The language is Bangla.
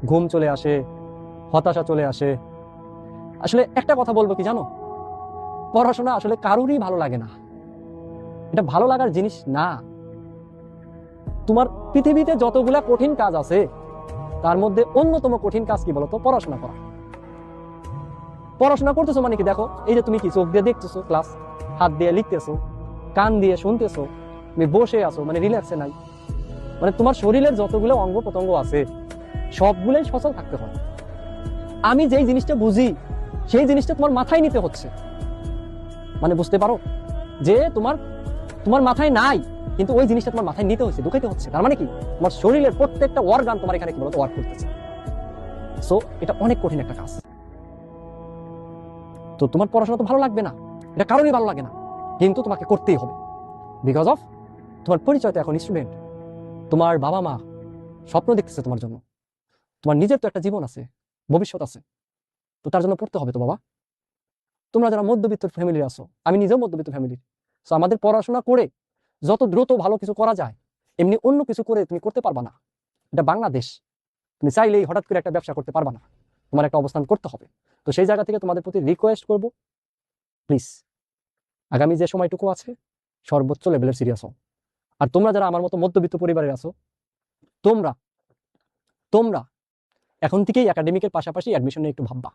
ঘুম চলে আসে, হতাশা চলে আসে। আসলে একটা কথা বলবো কি জানো, পড়াশোনা আসলে কারোরই ভালো লাগে না, এটা ভালো লাগার জিনিস না। তোমার পৃথিবীতে যতগুলা কঠিন কাজ আছে তার মধ্যে অন্যতম কঠিন কাজ কি বলতো? পড়াশোনা করা। পড়াশোনা করতেছো মানে কি, দেখো এই যে তুমি কি চোখ দিয়ে দেখতেছো ক্লাস, হাত দিয়ে লিখতেছো, কান দিয়ে শুনতেছো, তুমি বসে আছো মানে রিল্যাক্সে নাই, মানে তোমার শরীরের যতগুলো অঙ্গ প্রত্যঙ্গ আছে সবগুলোই সচল থাকতে হয়। আমি যেই জিনিসটা বুঝি সেই জিনিসটা তোমার মাথায় নিতে হচ্ছে, মানে বুঝতে পারো যে তোমার তোমার মাথায় নাই কিন্তু ওই জিনিসটা তোমার মাথায় নিতে হচ্ছে, ঢুকাইতে হচ্ছে। তার মানে কি, তোমার শরীরের প্রত্যেকটা অর্গান তোমার এখানে কি বলতো ওয়ার্ক করতেছে। সো এটা অনেক কঠিন একটা কাজ। তো তোমার পড়াশোনা তো ভালো লাগবে না, এটা কারোরই ভালো লাগে না, কিন্তু তোমাকে করতেই হবে। বিকজ অফ তোমার পরিচয় তো এখন স্টুডেন্ট, তোমার বাবা মা স্বপ্ন দেখতেছে তোমার জন্য, তোমার নিজের তো একটা জীবন আছে, ভবিষ্যৎ আছে, তো তার জন্য পড়তে হবে তো বাবা। তোমরা যারা মধ্যবিত্ত ফ্যামিলির আছো, আমি নিজেও মধ্যবিত্ত ফ্যামিলির, সো আমাদের পড়াশোনা করে যত দ্রুত ভালো কিছু করা যায়, এমনি অন্য কিছু করে তুমি করতে পারবা না। এটা বাংলাদেশ, তুমি চাইলেই হঠাৎ করে একটা ব্যবসা করতে পারবা না, তোমার একটা অবস্থান করতে হবে। তো সেই জায়গা থেকে তোমাদের প্রতি রিকোয়েস্ট করব, প্লিজ আগামী যে সময়টুকু আছে সর্বোচ্চ লেভেলের সিরিয়াস হও। আর তোমরা যারা আমার মতো মধ্যবিত্ত পরিবারের আছো, তোমরা তোমরা এখন থেকেই একাডেমিকের পাশাপাশি অ্যাডমিশন নিয়ে একটু ভাববা।